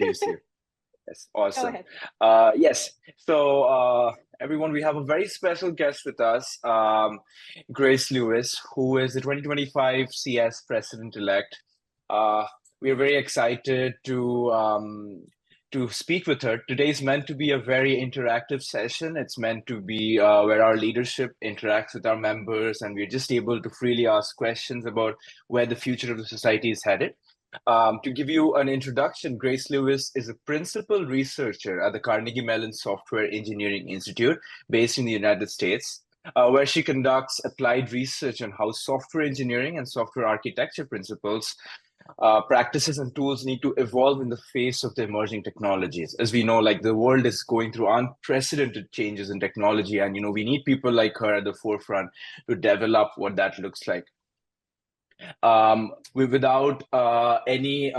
introduce you. Yes, Go awesome. ahead. Yes, so everyone, we have a very special guest with us, Grace Lewis, who is the 2025 CS President-Elect. Uh, we are very excited to speak with her. Today is meant to be a very interactive session. It's meant to be where our leadership interacts with our members, and we're just able to freely ask questions about where the future of the society is headed. To give you an introduction, Grace Lewis is a principal researcher at the Carnegie Mellon Software Engineering Institute based in the United States, where she conducts applied research on how software engineering and software architecture principles, practices, and tools need to evolve in the face of the emerging technologies. As we know, like the world is going through unprecedented changes in technology, and we need people like her at the forefront to develop what that looks like. Without any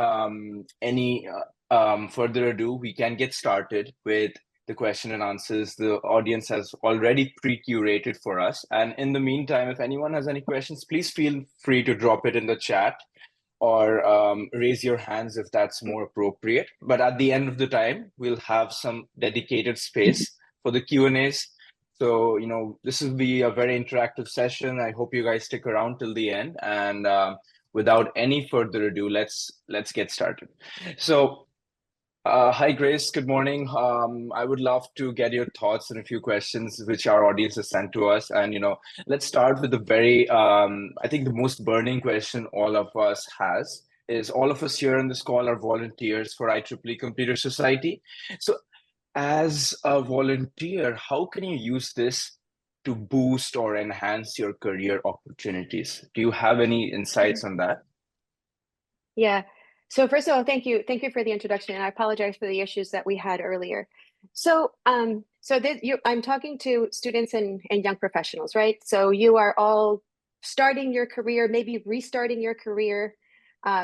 further ado, we can get started with the question and answers the audience has already pre-curated for us. And in the meantime, if anyone has any questions, please feel free to drop it in the chat or raise your hands if that's more appropriate. But at the end of the time, we'll have some dedicated space for the Q&As. So, this will be a very interactive session. I hope you guys stick around till the end. And without any further ado, let's get started. So, hi, Grace. Good morning. I would love to get your thoughts on a few questions which our audience has sent to us. And, let's start with the very, I think the most burning question all of us has is all of us here on this call are volunteers for IEEE Computer Society. So as a volunteer, how can you use this to boost or enhance your career opportunities? Do you have any insights on that? Yeah. So first of all, thank you for the introduction, and I apologize for the issues that we had earlier. So, I'm talking to students and young professionals, right? So you are all starting your career, maybe restarting your career,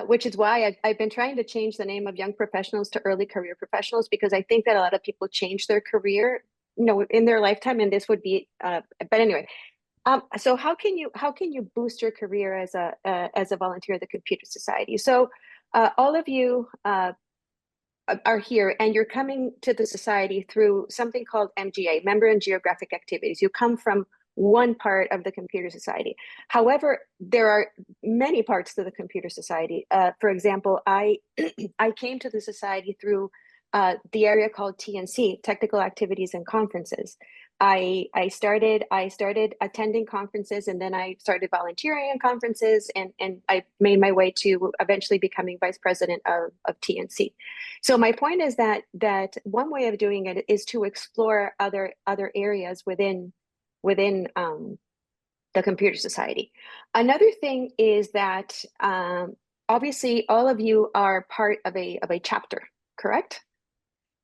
which is why I've been trying to change the name of young professionals to early career professionals, because I think that a lot of people change their career, in their lifetime, and this would be. But anyway, so how can you boost your career as a volunteer at the Computer Society? So all of you are here, and you're coming to the society through something called MGA, Member and Geographic Activities. You come from one part of the Computer Society. However, there are many parts to the Computer Society. For example, I came to the society through the area called TNC, Technical Activities and Conferences. I started attending conferences, and then I started volunteering in conferences, and I made my way to eventually becoming vice president of TNC. So my point is that one way of doing it is to explore other areas within the Computer Society. Another thing is that obviously all of you are part of a chapter, correct?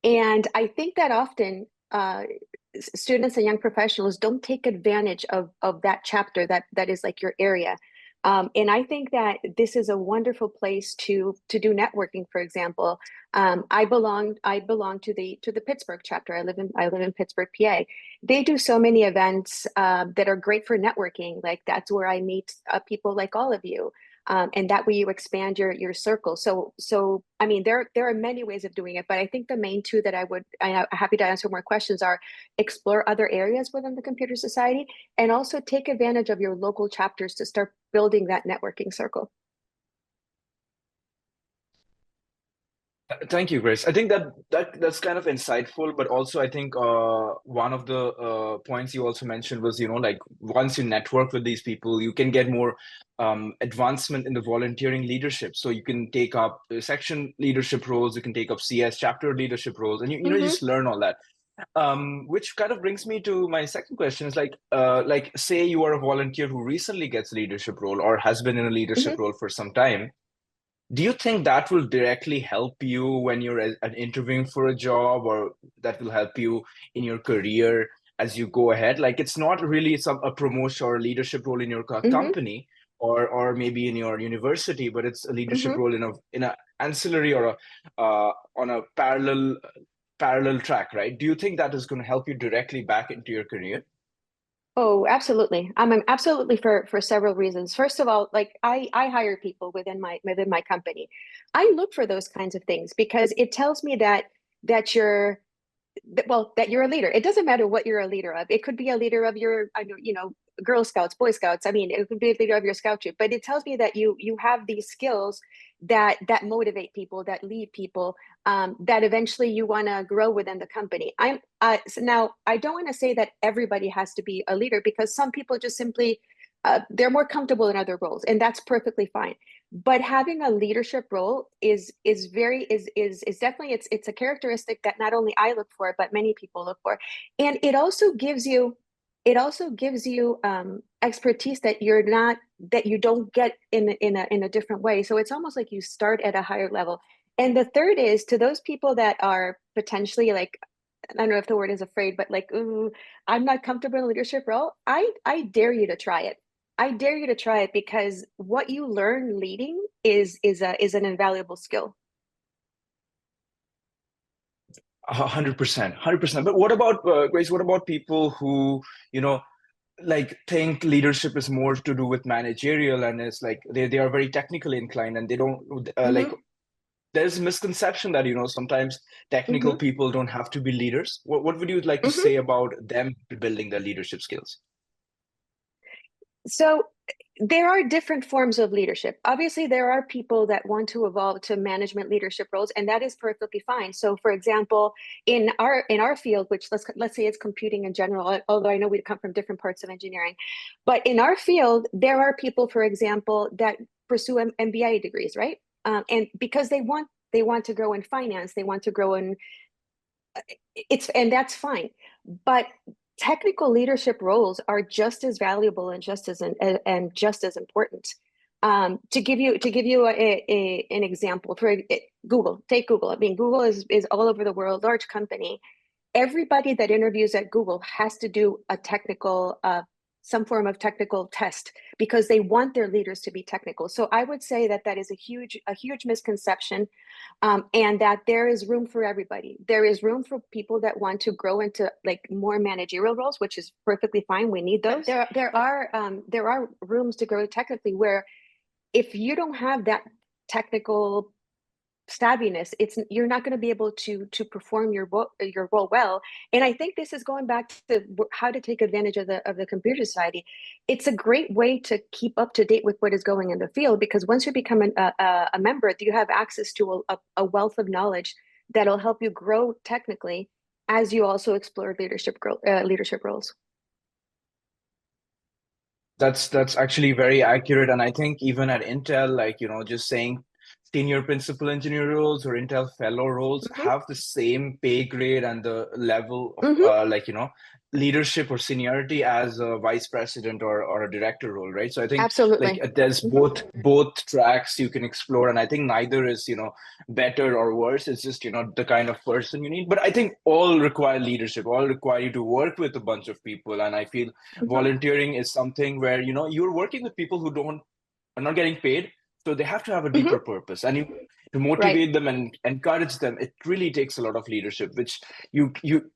And I think that often students and young professionals don't take advantage of that chapter that is like your area. And I think that this is a wonderful place to do networking. For example, I belong to the Pittsburgh chapter. I live in Pittsburgh, PA. They do so many events that are great for networking. Like that's where I meet people like all of you. And that way you expand your circle. So I mean, there are many ways of doing it, but I think the main two that I'm happy to answer more questions are explore other areas within the Computer Society, and also take advantage of your local chapters to start building that networking circle. Thank you, Grace. I think that's kind of insightful, but also I think one of the points you also mentioned was, like once you network with these people, you can get more advancement in the volunteering leadership. So you can take up section leadership roles, you can take up CS chapter leadership roles, and you just learn all that. Which kind of brings me to my second question is like say you are a volunteer who recently gets a leadership role or has been in a leadership role for some time. Do you think that will directly help you when you're interviewing for a job, or that will help you in your career as you go ahead? Like it's not really a promotion or a leadership role in your company or maybe in your university, but it's a leadership role in a ancillary or on a parallel track, right? Do you think that is going to help you directly back into your career? Oh, absolutely. I'm absolutely for several reasons. First of all, like I hire people within my company. I look for those kinds of things because it tells me that you're that you're a leader. It doesn't matter what you're a leader of. It could be a leader of your, Girl Scouts, Boy Scouts. I mean, it could be a leader of your scout troop, but it tells me that you have these skills that motivate people, that lead people, that eventually you want to grow within the company. So now I don't want to say that everybody has to be a leader because some people just simply they're more comfortable in other roles, and that's perfectly fine. But having a leadership role is definitely it's a characteristic that not only I look for, but many people look for. And it also gives you expertise that you don't get in a different way. So it's almost like you start at a higher level. And the third is to those people that are potentially like, I don't know if the word is afraid, but like, ooh, I'm not comfortable in a leadership role. I dare you to try it. I dare you to try it because what you learn leading is an invaluable skill. 100%, 100%. But what about Grace? What about people who, you know, like think leadership is more to do with managerial, and it's like they are very technically inclined, and they don't like Hmm. there's a misconception that sometimes technical Hmm. people don't have to be leaders. What would you like to Hmm. say about them building their leadership skills? So there are different forms of leadership. Obviously, there are people that want to evolve to management leadership roles, and that is perfectly fine. So, for example, in our field, which let's say it's computing in general, although I know we come from different parts of engineering, but in our field, there are people, for example, that pursue MBA degrees, right? And because they want to grow in finance, they want to grow in and that's fine. But technical leadership roles are just as valuable and just as important. To give you an example, Google, take Google. I mean, Google is all over the world, large company. Everybody that interviews at Google has to do some form of technical test because they want their leaders to be technical. So I would say that is a huge misconception, and that there is room for everybody. There is room for people that want to grow into like more managerial roles, which is perfectly fine. We need those. There are rooms to grow technically where if you don't have that technical savviness, you're not going to be able to perform your role well. And I think this is going back to how to take advantage of the computer society. It's a great way to keep up to date with what is going in the field because once you become a member, you have access to a wealth of knowledge that'll help you grow technically as you also explore leadership roles. That's actually very accurate, and I think even at Intel, like just saying senior principal engineer roles or Intel fellow roles Hmm. have the same pay grade and the level of Hmm. leadership or seniority as a vice president or a director role, right? So I think like Absolutely. there's Hmm. both tracks you can explore, and I think neither is better or worse. It's just the kind of person you need. But I think all require leadership, all require you to work with a bunch of people, and I feel Hmm. volunteering is something where you're working with people who don't are not getting paid, so they have to have a deeper Hmm. purpose, and to Right. motivate them and encourage them, it really takes a lot of leadership, which you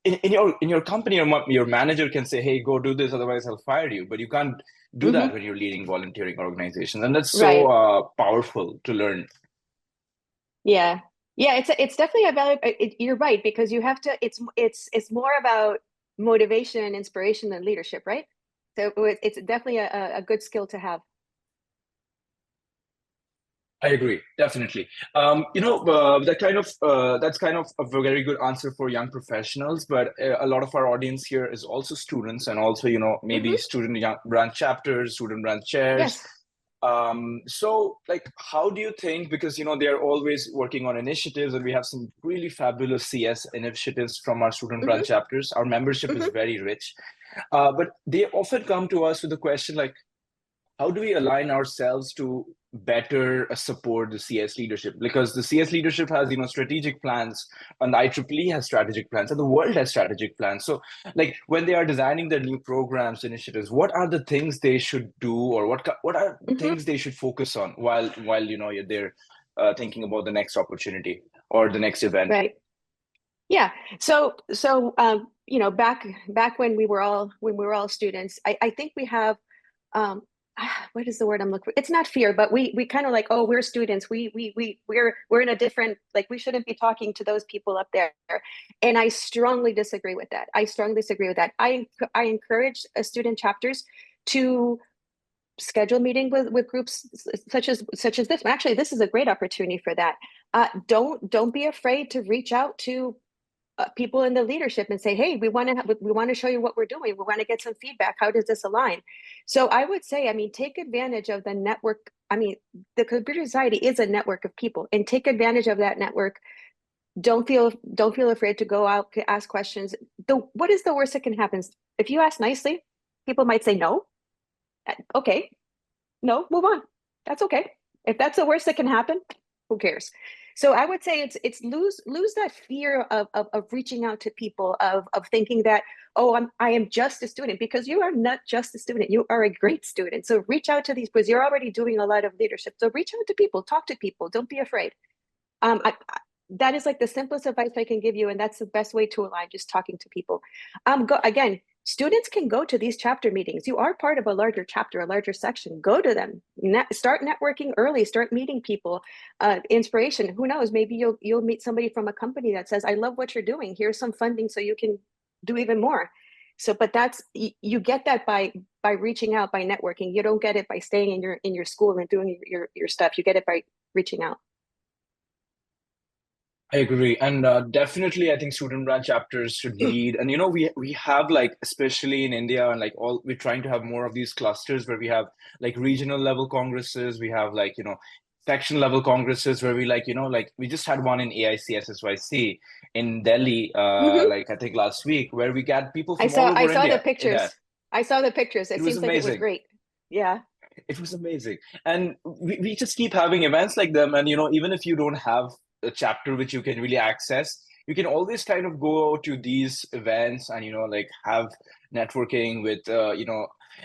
in your company, your manager can say, hey, go do this, otherwise I'll fire you, but you can't do that Hmm. when you're leading volunteering organizations, and that's so Right. powerful to learn. Yeah. Yeah, it's definitely a value. You're right because you have to. It's more about motivation and inspiration than leadership, right? So it's definitely a good skill to have. I agree, definitely. That's kind of a very good answer for young professionals, but a lot of our audience here is also students, and also maybe Hmm. student young branch chapters, student branch chairs. Yes. So like, how do you think? Because they are always working on initiatives, and we have some really fabulous CS initiatives from our student branch Hmm. chapters. Our membership is Hmm. very rich, but they often come to us with the question like, how do we align ourselves to better support the CS leadership? Because the CS leadership has, strategic plans, and the IEEE has strategic plans, and the world has strategic plans. So, like when they are designing their new programs, initiatives, what are the things they should do, or what are Hmm. things they should focus on while they're thinking about the next opportunity or the next event? Right. Yeah. So you know, back when we were all students, I think we have what is the word I'm looking for? It's not fear, but we kind of like, oh, we're students. We're in a different, like, we shouldn't be talking to those people up there. And I strongly disagree with that. I strongly disagree with that. I encourage student chapters to schedule meeting with groups such as this. Actually, this is a great opportunity for that. Don't be afraid to reach out to people in the leadership and say, hey, we want to show you what we're doing. We want to get some feedback. How does this align? So I would say, I mean, take advantage of the network. I mean, the Computer Society is a network of people, and take advantage of that network. Don't feel afraid to go out to ask questions. What is the worst that can happen? If you ask nicely, people might say no. Okay, no, move on. That's okay. If that's the worst that can happen, who cares? So I would say it's lose that fear of reaching out to people, of thinking that, oh, I am just a student, because you are not just a student. You are a great student. So reach out to these, because you're already doing a lot of leadership. So reach out to people, talk to people. Don't be afraid. That is like the simplest advice I can give you, and that's the best way to align, just talking to people. Go again. Students can go to these chapter meetings. You are part of a larger chapter, a larger section. Go to them. Start networking early. Start meeting people. Inspiration. Who knows? Maybe you'll meet somebody from a company that says, "I love what you're doing. Here's some funding so you can do even more." So, but that's, you get that by reaching out, by networking. You don't get it by staying in your school and doing your stuff. You get it by reaching out. I agree, and definitely, I think student branch chapters should lead. And we have, like, especially in India, and like we're trying to have more of these clusters where we have like regional level congresses. We have, like, section level congresses where we, like, like we just had one in AICSSYC in Delhi, Mhm. like I think last week, where we got people I from all saw I over saw the India in that. pictures. I saw the pictures. It It was seems like it was amazing. great. Yeah. It was amazing. And we just keep having events like them. And, even if you don't have a chapter which you can really access, you can always kind of go to these events and, like, have networking with,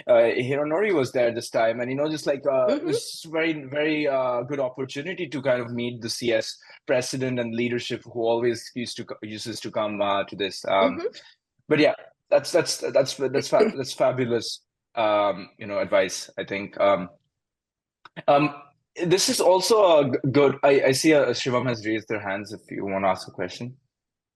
Hironori was there this time. And, just like, it Hmm. was very, very good opportunity to kind of meet the CS president and leadership who always uses to come to this. Hmm. But yeah, that's fabulous, advice, I think. Um, this is also a good. I see Shivam has raised their hands if you want to ask a question.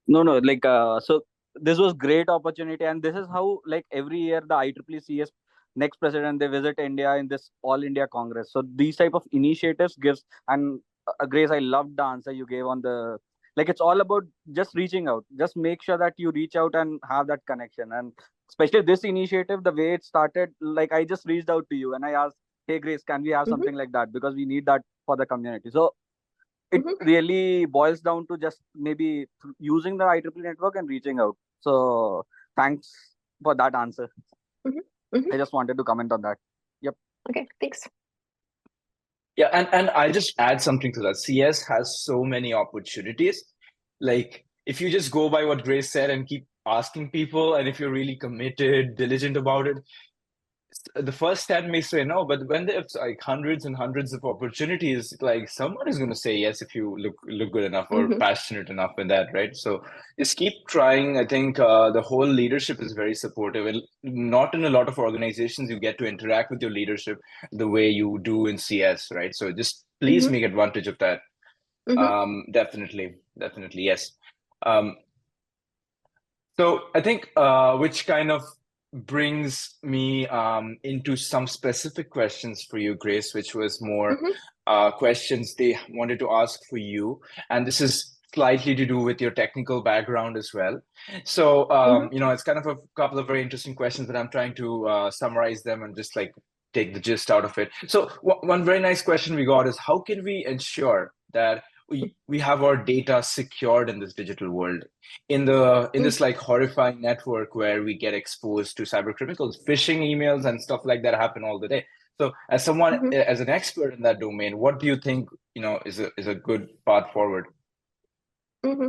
No, no, like so this was great opportunity, and this is how, like, every year the IEEE CS next president, they visit India in this All India Congress. So these type of initiatives gives, and Grace, I loved the answer you gave on the, like, it's all about just reaching out. Just make sure that you reach out and have that connection. And especially this initiative, the way it started, like, I just reached out to you and I asked, hey Grace, can we have Hmm. something like that, because we need that for the community. So it Hmm. really boils down to just maybe using the IEEE network and reaching out. So thanks for that answer. Hmm. Hmm. I just wanted to comment on that. Yep. Okay, thanks. Yeah, and I just add something to that. CS has so many opportunities. Like, if you just go by what Grace said and keep asking people, and if you're really committed, diligent about it, the first 10 may say no, but when there's like hundreds and hundreds of opportunities, like, someone is going to say yes if you look good enough or Hmm. passionate enough in that, right? So just keep trying. I think the whole leadership is very supportive, and not in a lot of organizations you get to interact with your leadership the way you do in CS, right? So just please Hmm. make advantage of that. Hmm. Definitely, yes. um, so I think, which kind of brings me into some specific questions for you, Grace, which was more Hmm. questions they wanted to ask for you. And this is slightly to do with your technical background as well. So, Hmm. it's kind of a couple of very interesting questions, but I'm trying to summarize them and just, like, take the gist out of it. So one very nice question we got is, how can we ensure that we have our data secured in this digital world, in this, like, horrifying network where we get exposed to cyber criminals, phishing emails and stuff like that happen all the day? So as someone, Hmm. as an expert in that domain, what do you think, is a good path forward? Hmm.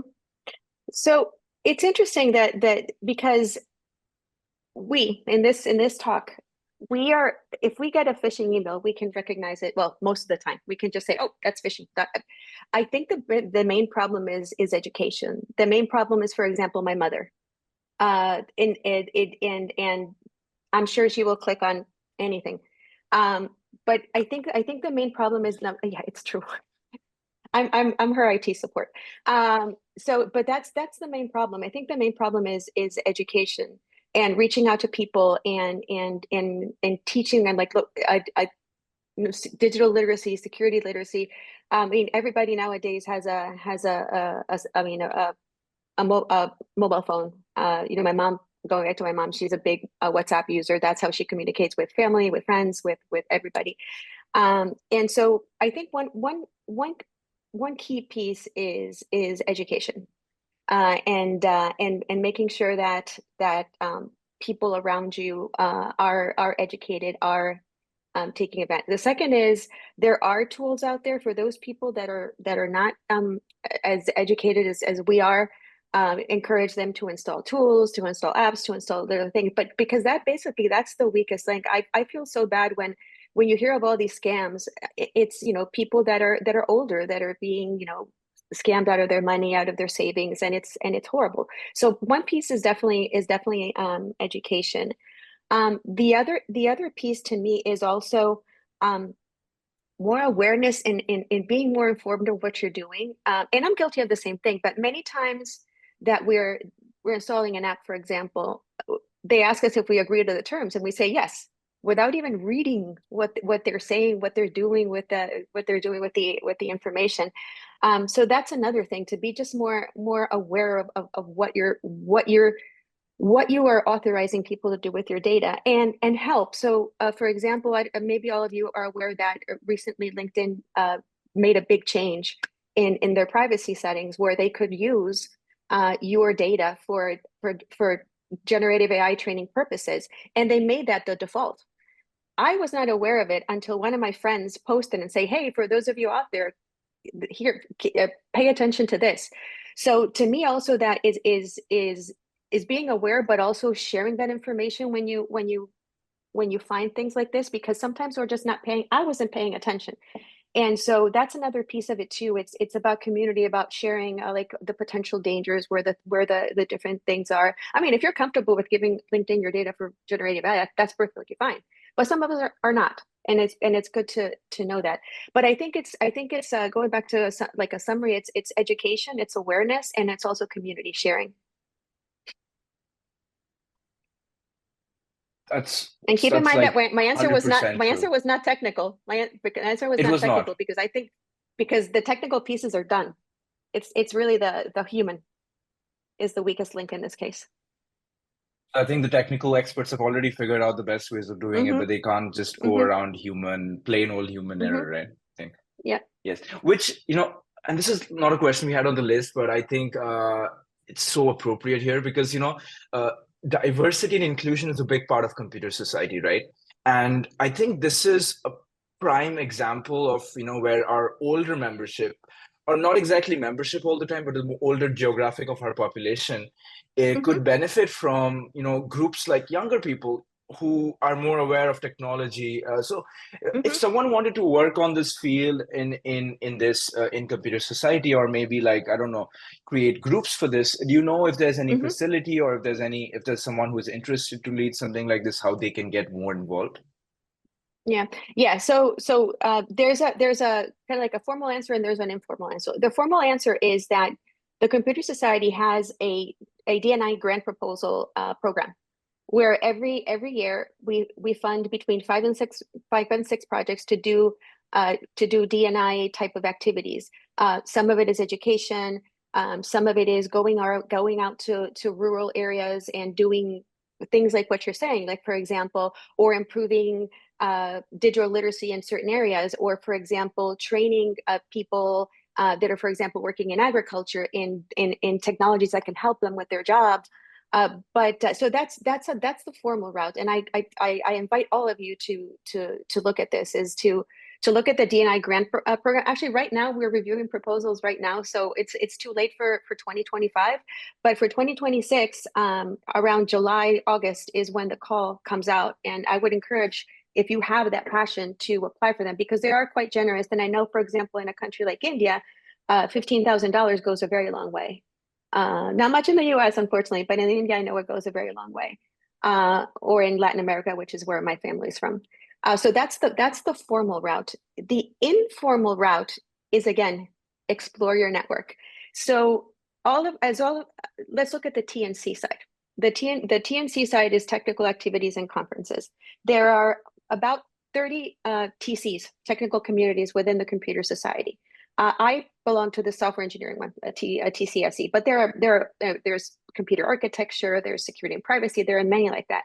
So it's interesting that because we in this talk, we are, if we get a phishing email, we can recognize it. Well, most of the time we can just say, oh, that's phishing. I think the main problem is education. The main problem is, for example, my mother. and I'm sure she will click on anything. But I think the main problem is not, yeah, it's true. I'm her IT support. So, but that's the main problem. I think the main problem is education and reaching out to people and teaching them, like, look, digital literacy, security literacy. I mean, everybody nowadays has a mobile phone. My mom, going back to my mom, she's a big WhatsApp user. That's how she communicates with family, with friends, with everybody. And so I think one key piece is education, and making sure that people around you are educated, are taking advantage. The second is there are tools out there for those people that are not as educated as we are. Encourage them to install tools, to install apps, to install other things. But because that's the weakest link. I feel so bad when you hear of all these scams. It's people that are older that are being scammed out of their money, out of their savings, and it's horrible. So one piece is definitely education. The other piece to me is also more awareness in being more informed of what you're doing. And I'm guilty of the same thing, but many times that we're installing an app, for example, they ask us if we agree to the terms, and we say yes, without even reading what they're saying, what they're doing with the information. So that's another thing, to be just more aware of what you are authorizing people to do with your data, and help. So for example, maybe all of you are aware that recently LinkedIn made a big change in their privacy settings, where they could use your data for generative AI training purposes, and they made that the default. I was not aware of it until one of my friends posted and say, hey, for those of you out there, here, pay attention to this. So to me also, that is being aware, but also sharing that information when you find things like this, because sometimes we're just not I wasn't paying attention. And so that's another piece of it too. It's about community, about sharing like the potential dangers, where the different things are. I mean, if you're comfortable with giving LinkedIn your data for generative AI, that's perfectly fine. But some of us are not, and it's good to know that. But I think it's going back to like a summary. It's education, it's awareness, and it's also community sharing. And keep in mind like that my answer was not technical. My answer was not technical not. because I think the technical pieces are done. It's really the human is the weakest link in this case. I think the technical experts have already figured out the best ways of doing it, but they can't just go around plain old human error, right? I think. Yeah. Yes. Which, and this is not a question we had on the list, but I think it's so appropriate here because, diversity and inclusion is a big part of computer society, right? And I think this is a prime example of, where our older membership, or not exactly membership all the time, but the older geographic of our population, it could benefit from, groups like younger people who are more aware of technology. So if someone wanted to work on this field in computer society, or maybe like, I don't know, create groups for this, do you know if there's any facility, or if there's someone who's interested to lead something like this, how they can get more involved? Yeah. So there's a kind of like a formal answer, and there's an informal answer. The formal answer is that the Computer Society has a D&I grant proposal program, where every year we fund between five and six projects to do D&I type of activities. Some of it is education. Some of it is going out to rural areas and doing things like what you're saying, like, for example, or improving digital literacy in certain areas, or, for example, training people that are, for example, working in agriculture in technologies that can help them with their jobs. So that's the formal route, and I invite all of you to look at this, is to look at the D&I grant program. Actually, right now we're reviewing proposals right now, so it's too late for 2025, but for 2026, around July, August is when the call comes out, and I would encourage, if you have that passion, to apply for them, because they are quite generous. And I know, for example, in a country like India, $15,000 goes a very long way. Not much in the US, unfortunately, but in India, I know it goes a very long way. Or in Latin America, which is where my family's from. So that's the formal route. The informal route is, again, explore your network. So let's look at the TNC side. The TNC side is technical activities and conferences. There are about 30 TCs, technical communities within the Computer Society. I belong to the software engineering one, a TCSE, but there's computer architecture, there's security and privacy, there are many like that.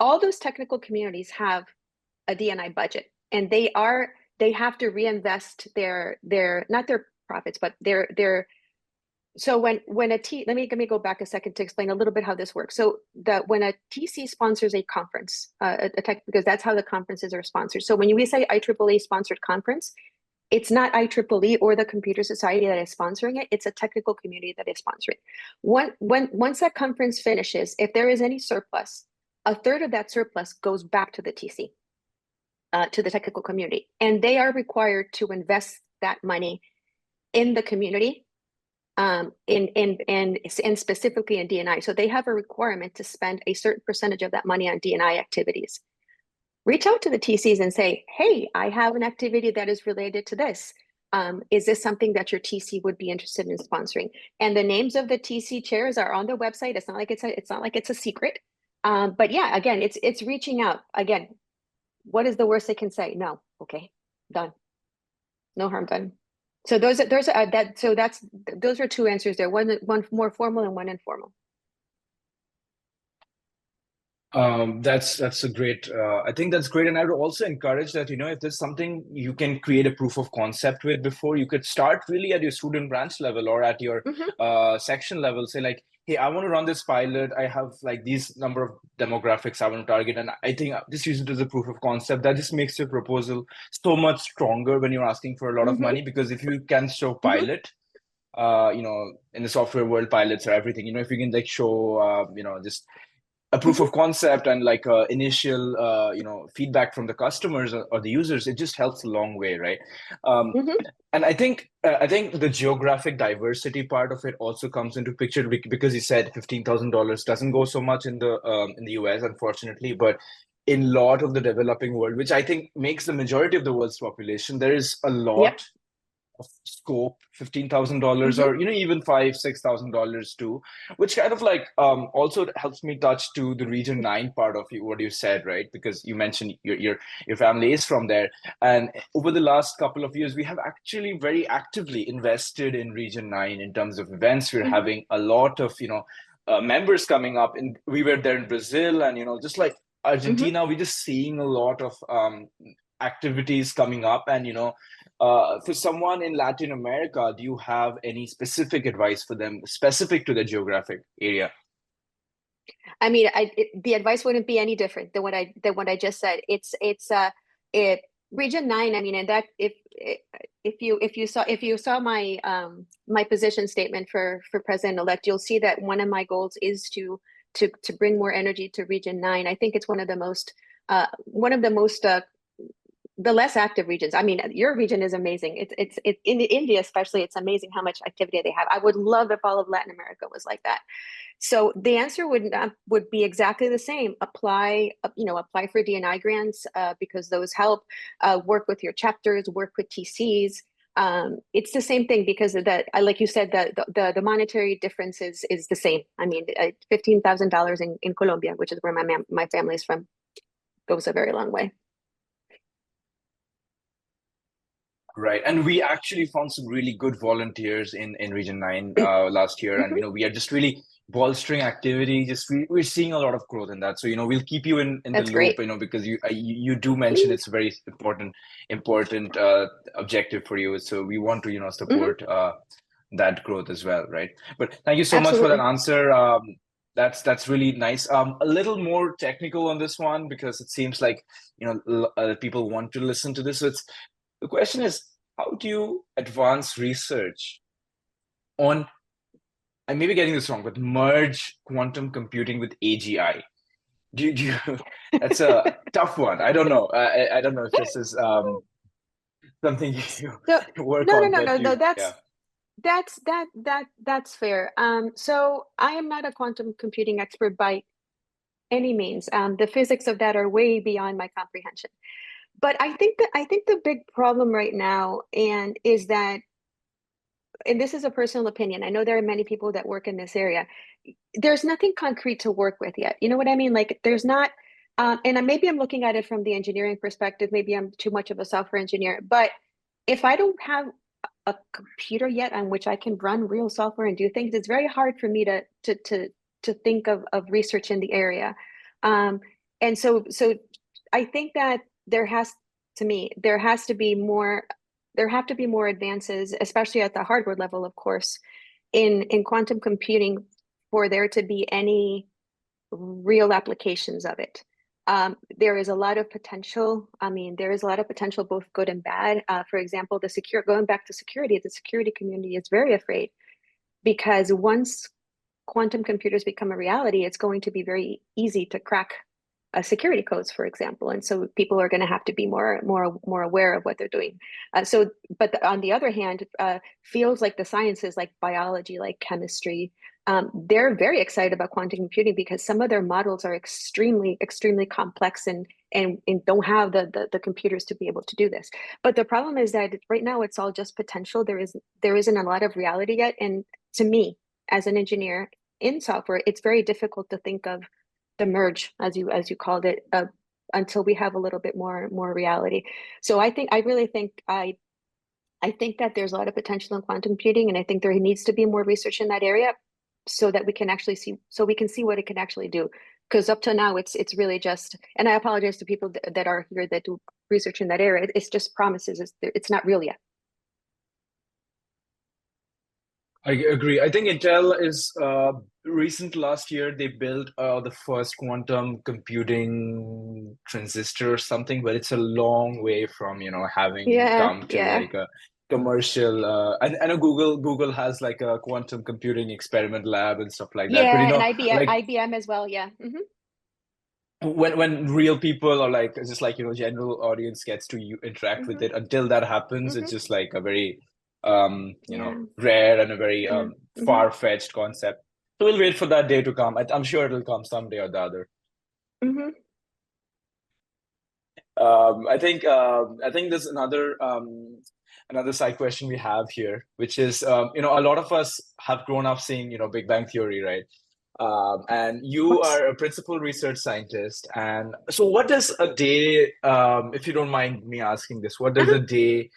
All those technical communities have a D&I budget, and they have to reinvest their not their profits, but their so let me go back a second to explain a little bit how this works. So when a TC sponsors a conference, because that's how the conferences are sponsored. So when we say IEEE sponsored conference, it's not IEEE or the Computer Society that is sponsoring it. It's a technical community that is sponsoring. Once that conference finishes, if there is any surplus, a third of that surplus goes back to the TC, to the technical community, and they are required to invest that money in the community, and specifically in D&I. So they have a requirement to spend a certain percentage of that money on D&I activities. Reach out to the TCs and say, hey, I have an activity that is related to this. Is this something that your TC would be interested in sponsoring? And the names of the TC chairs are on the website. It's not like it's a secret. But yeah, again, it's reaching out. Again, what is the worst they can say? No. Okay, done. No harm done. So those are two answers there. One more formal and one informal. That's a great, I think that's great. And I would also encourage that, if there's something you can create a proof of concept with before, you could start really at your student branch level or at your section level. Say like, hey, I want to run this pilot. I have like these number of demographics I want to target. And I think just use it as a proof of concept. That just makes your proposal so much stronger when you're asking for a lot of money, because if you can show pilot, in the software world, pilots are everything. If you can like show, just a proof of concept and like initial, feedback from the customers or the users, it just helps a long way, right? And I think the geographic diversity part of it also comes into picture, because you said $15,000 doesn't go so much in the US, unfortunately, but in a lot of the developing world, which I think makes the majority of the world's population, there is a lot of scope, $15,000 or even $5,000-$6,000 too, which kind of like also helps me touch to the Region 9 part of what you said, right? Because you mentioned your family is from there, and over the last couple of years we have actually very actively invested in Region 9 in terms of events. We're having a lot of members coming up, and we were there in Brazil, and just like Argentina, we're just seeing a lot of activities coming up. And for someone in Latin America, do you have any specific advice for them specific to the geographic area? I mean, the advice wouldn't be any different than what I just said. It's Region 9. I mean, and that if you saw my my position statement for President-Elect, you'll see that one of my goals is to bring more energy to Region 9. I think it's one of the most the less active regions. I mean, your region is amazing. It's in India, especially, it's amazing how much activity they have. I would love if all of Latin America was like that. So the answer would be exactly the same. Apply for D&I grants, because those help. Work with your chapters, work with TCs. It's the same thing, because of that, like you said, the monetary difference is the same. I mean, $15,000 in Colombia, which is where my family is from, goes a very long way. Right. And we actually found some really good volunteers in Region 9 last year. And, we are just really bolstering activity. We're seeing a lot of growth in that. So, we'll keep you in the loop, because you do mention it's a very important objective for you. So we want to, support that growth as well. Right. But thank you so much for that answer. That's really nice. A little more technical on this one, because it seems like, people want to listen to this. So the question is, how do you advance research on, I may be getting this wrong, but merge quantum computing with AGI? Do you that's a tough one. I don't know. I don't know if this is something you work on. No. That's fair. So I am not a quantum computing expert by any means. The physics of that are way beyond my comprehension. But I think the big problem right now and is that, and this is a personal opinion, I know there are many people that work in this area. There's nothing concrete to work with yet. You know what I mean? Like there's not, maybe I'm looking at it from the engineering perspective. Maybe I'm too much of a software engineer. But if I don't have a computer yet on which I can run real software and do things, it's very hard for me to think of research in the area. And so I think that there has to be more, there have to be more advances, especially at the hardware level, of course, in quantum computing for there to be any real applications of it. There is a lot of potential. I mean, there is a lot of potential, both good and bad. For example, going back to security, the security community is very afraid because once quantum computers become a reality, it's going to be very easy to crack security codes, for example. And so people are going to have to be more aware of what they're doing. But on the other hand, fields like the sciences, like biology, like chemistry, they're very excited about quantum computing because some of their models are extremely complex and don't have the computers to be able to do this. But the problem is that right now it's all just potential. There isn't a lot of reality yet. And to me, as an engineer in software, it's very difficult to think of the merge, as you called it, until we have a little bit more reality. So I really think that there's a lot of potential in quantum computing, and I think there needs to be more research in that area so that we can actually see what it can actually do. Because up to now, it's really just, and I apologize to people that are here that do research in that area. It's just promises. It's not real yet. I agree. I think Intel is recent last year they built the first quantum computing transistor or something, but it's a long way from having come to like a commercial. I know Google has like a quantum computing experiment lab and stuff like that. But and IBM as well. Yeah. When real people or like just like general audience gets to interact with it, until that happens, it's just like a very rare and a very far-fetched concept. So we'll wait for that day to come. I'm sure it'll come someday or the other. I think there's another side question we have here, which is a lot of us have grown up seeing Big Bang Theory, right? And you are a principal research scientist. And so what does a day, if you don't mind me asking this, what does a day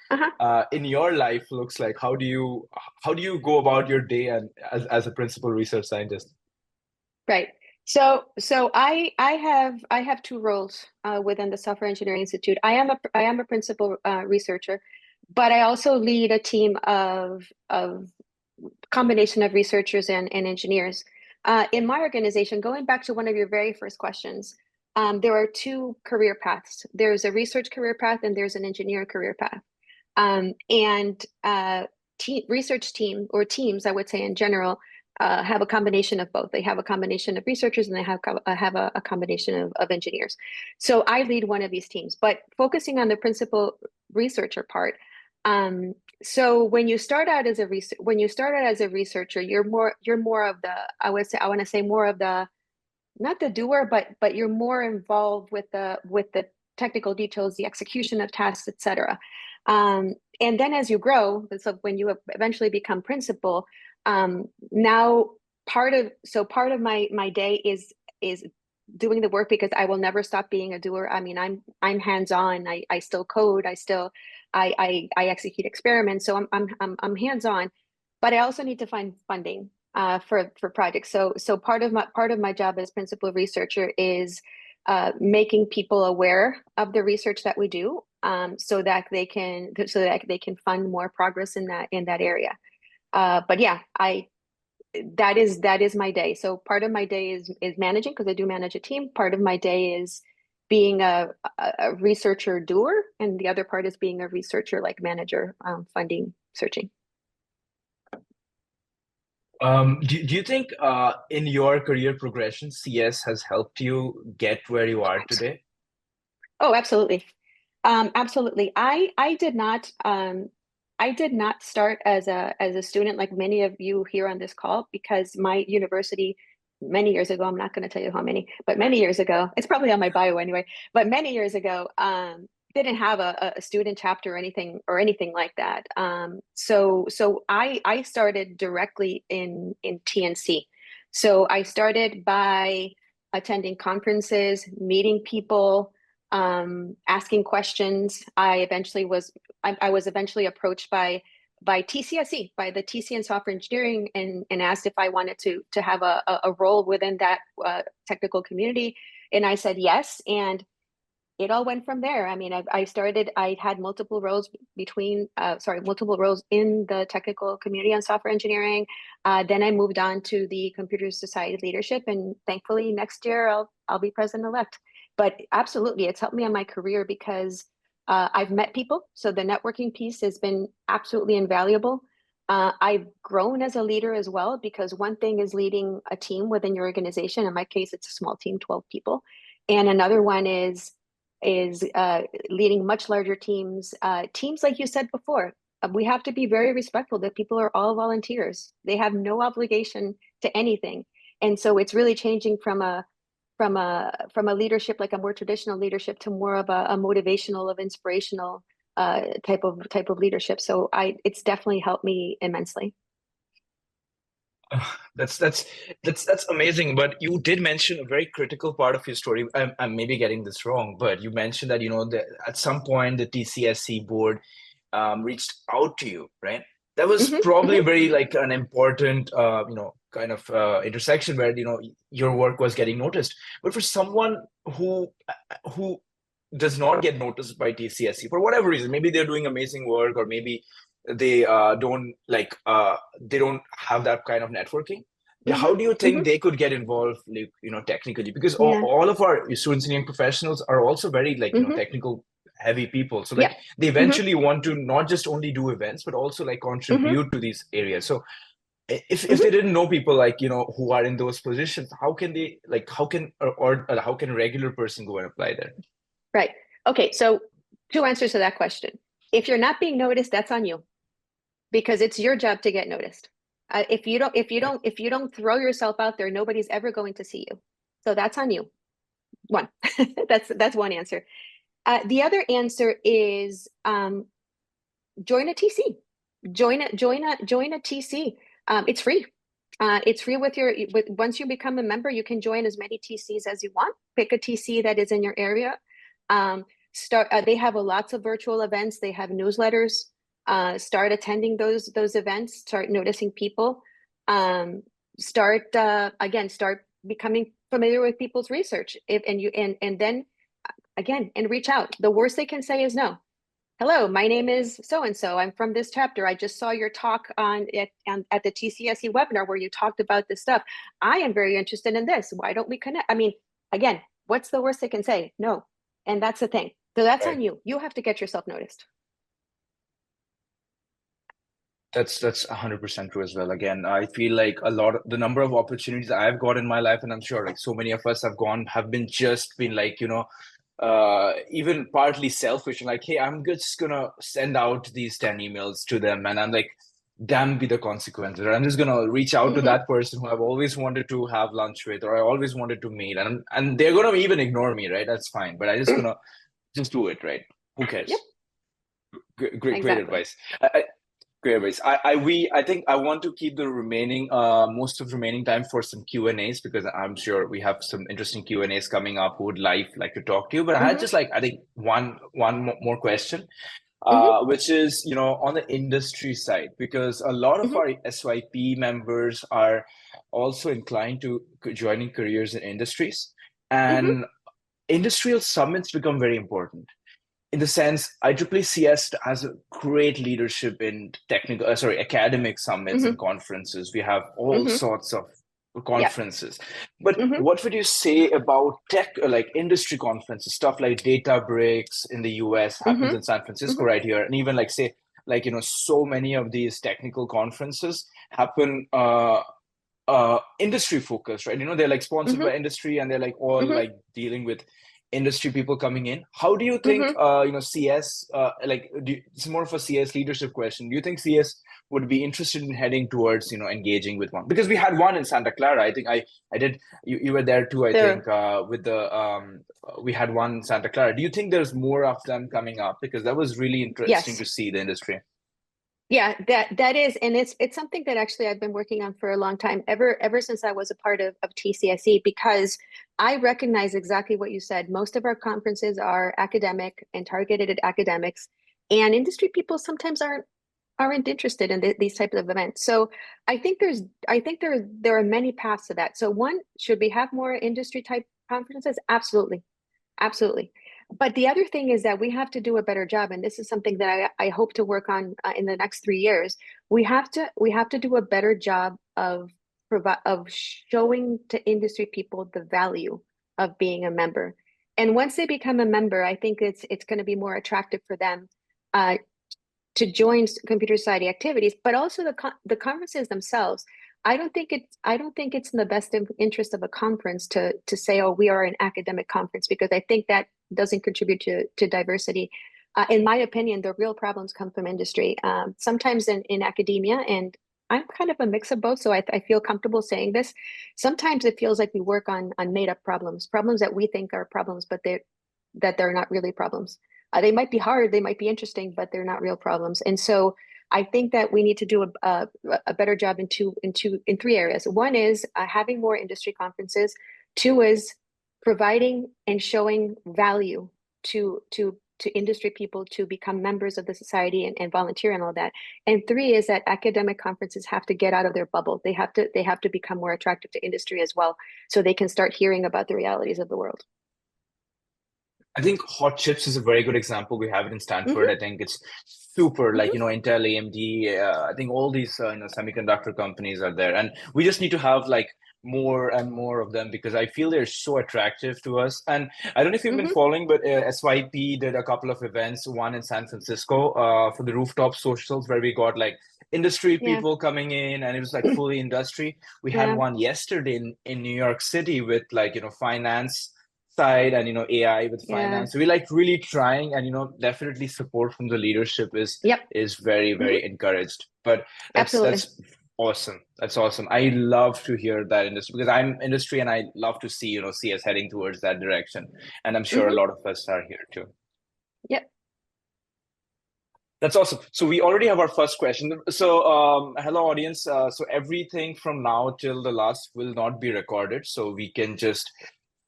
in your life looks like? How do you go about your day and as a principal research scientist? Right. So I have two roles within the Software Engineering Institute. I am a principal researcher, but I also lead a team of combination of researchers and engineers. In my organization, going back to one of your very first questions, there are two career paths. There's a research career path and there's an engineer career path. Research team or teams, I would say in general, have a combination of both. They have a combination of researchers and they have a combination of engineers. So I lead one of these teams, but focusing on the principal researcher part. So when you start out as a researcher, you're more of the, I want to say more of the, not the doer, but you're more involved with the technical details, the execution of tasks, etc. And then as you grow, so when you eventually become principal, now part of my day is doing the work, because I will never stop being a doer. I mean, I'm hands-on. I still code. I execute experiments. So I'm hands-on, but I also need to find funding for projects. So part of my job as principal researcher is making people aware of the research that we do, so that they can fund more progress in that area. But yeah, that is my day. So part of my day is managing, because I do manage a team. Part of my day is being a researcher doer, and the other part is being a researcher like manager, funding, searching. Do you think in your career progression, CS has helped you get where you are today? Oh, absolutely. Absolutely. I did not I did not start as a student like many of you here on this call, because my university many years ago, I'm not going to tell you how many, but many years ago, it's probably on my bio anyway, but many years ago, didn't have a student chapter or anything like that. So I started directly in TNC. So I started by attending conferences, meeting people, asking questions. I was eventually approached by TCSE, by the TC in software engineering, and asked if I wanted to have a role within that technical community. And I said yes. And it all went from there. I mean, I had multiple roles multiple roles in the technical community on software engineering. Then I moved on to the Computer Society leadership, and thankfully next year I'll be president-elect. But absolutely, it's helped me on my career because I've met people. So the networking piece has been absolutely invaluable. I've grown as a leader as well, because one thing is leading a team within your organization. In my case, it's a small team, 12 people. And another one is leading much larger teams. Teams, like you said before, we have to be very respectful that people are all volunteers. They have no obligation to anything. And so it's really changing from a leadership, like a more traditional leadership, to more of a motivational, of inspirational type of leadership. So it's definitely helped me immensely. That's amazing. But you did mention a very critical part of your story. I'm maybe getting this wrong, but you mentioned that that at some point the TCSC board reached out to you, right? That was probably very like an important kind of intersection where your work was getting noticed. But for someone who does not get noticed by TCSC for whatever reason, maybe they're doing amazing work, or maybe they don't have that kind of networking. How do you think they could get involved, like, technically? Because all of our students and young professionals are also very technical heavy people. So they eventually want to not just only do events, but also like contribute to these areas. So if they didn't know people who are in those positions, how can they how can a regular person go and apply there? Right. Okay. So 2 answers to that question. If you're not being noticed, that's on you, because it's your job to get noticed. If you don't throw yourself out there, nobody's ever going to see you. So that's on you. One. that's one answer. The other answer is join a TC. Join a TC. It's free. It's free once you become a member, you can join as many TCs as you want. Pick a TC that is in your area. They have lots of virtual events. They have newsletters. Start attending those events. Start noticing people. Start becoming familiar with people's research. And then reach out. The worst they can say is no. Hello, my name is so-and-so. I'm from this chapter. I just saw your talk at the TCSE webinar where you talked about this stuff. I am very interested in this. Why don't we connect? I mean, again, what's the worst they can say? No. And that's the thing. So that's on you. You have to get yourself noticed. That's 100% true as well. Again, I feel like the number of opportunities I've got in my life, and I'm sure like so many of us have been like, even partly selfish, and like, hey, I'm just gonna send out these 10 emails to them, and I'm like, damn be the consequences. I'm just gonna reach out to that person who I've always wanted to have lunch with, or I always wanted to meet, and they're gonna even ignore me, right? That's fine, but I just gonna just do it, right? Who cares? Yep. Great advice. Great advice. I think I want to keep the remaining most of remaining time for some Q&As, because I'm sure we have some interesting Q&As coming up who would like to talk to you. But I had just I think one more question, which is on the industry side, because a lot of our SYP members are also inclined to joining careers in industries, and industrial summits become very important. In the sense, IEEE CS has a great leadership in academic summits and conferences. We have all sorts of conferences. But what would you say about industry conferences, stuff like Databricks in the US happens in San Francisco right here, and even so many of these technical conferences happen industry focused, right? They're sponsored by industry, and they're all dealing with industry people coming in. How do you think, CS, it's more of a CS leadership question. Do you think CS would be interested in heading towards, engaging with one? Because we had one in Santa Clara. I think I did, you were there too, I think, with the, we had one in Santa Clara. Do you think there's more of them coming up? Because that was really interesting to see the industry. Yeah, that is, and it's something that actually I've been working on for a long time, ever since I was a part of TCSE, because I recognize exactly what you said. Most of our conferences are academic and targeted at academics, and industry people sometimes aren't interested in these types of events. So I think there are many paths to that. So one, should we have more industry type conferences? Absolutely, absolutely. But the other thing is that we have to do a better job, and this is something that I hope to work on in the next 3 years. We have to do a better job of showing to industry people the value of being a member. And once they become a member, I think it's going to be more attractive for them to join computer society activities, but also the conferences themselves. I don't think it's in the best interest of a conference to say, oh, we are an academic conference, because I think that doesn't contribute to diversity. In my opinion, the real problems come from industry, sometimes in academia, and I'm kind of a mix of both, so I feel comfortable saying this. Sometimes it feels like we work on made up problems that we think are problems, but they're not really problems. They might be hard, they might be interesting, but they're not real problems. And so I think that we need to do a better job in three areas. One is having more industry conferences. Two is providing and showing value to industry people to become members of the society and volunteer and all that. And three is that academic conferences have to get out of their bubble. They have to become more attractive to industry as well, so they can start hearing about the realities of the world. I think Hot Chips is a very good example. We have it in Stanford. I think it's super, like, Intel, AMD, I think all these, semiconductor companies are there. And we just need to have like more and more of them, because I feel they're so attractive to us. And I don't know if you've been following, but SYP did a couple of events, one in San Francisco for the Rooftop socials, where we got like industry people coming in, and it was like fully industry. We had one yesterday in New York City with like, finance side and AI with finance. So we're like really trying, and definitely support from the leadership is very, very encouraged. But that's awesome. That's awesome. I love to hear that industry, because I'm industry and I love to see see us heading towards that direction, and I'm sure a lot of us are here too. That's awesome. So we already have our first question. So hello audience. So everything from now till the last will not be recorded, so we can just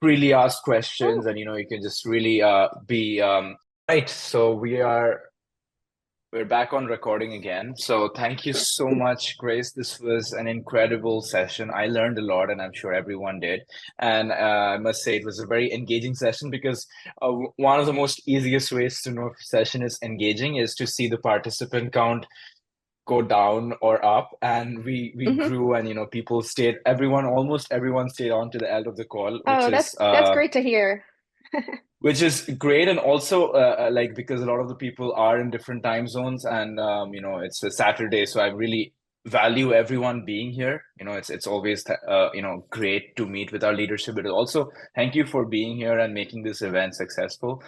freely ask questions, and you can just really be right. So we're back on recording again. So thank you so much, Grace. This was an incredible session. I learned a lot, and I'm sure everyone did. And I must say it was a very engaging session, because one of the most easiest ways to know if a session is engaging is to see the participant count go down or up, and we grew, and people stayed. Almost everyone stayed on to the end of the call, which that's great to hear. Which is great, and also like, because a lot of the people are in different time zones, and it's a Saturday, so I really value everyone being here. It's always great to meet with our leadership, but also thank you for being here and making this event successful.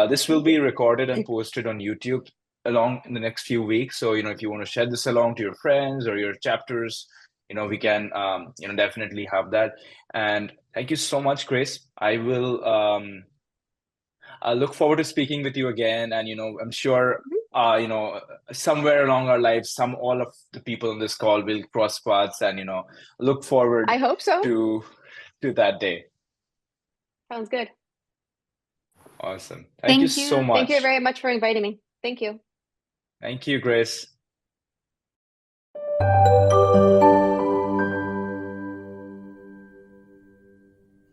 This will be recorded and posted on YouTube along in the next few weeks. So if you want to share this along to your friends or your chapters, we can definitely have that. And thank you so much, Grace. I look forward to speaking with you again. And I'm sure somewhere along our lives, all of the people on this call will cross paths, and look forward, I hope so, to that day. Sounds good. Awesome. Thank you so much. Thank you very much for inviting me. Thank you. Thank you, Grace.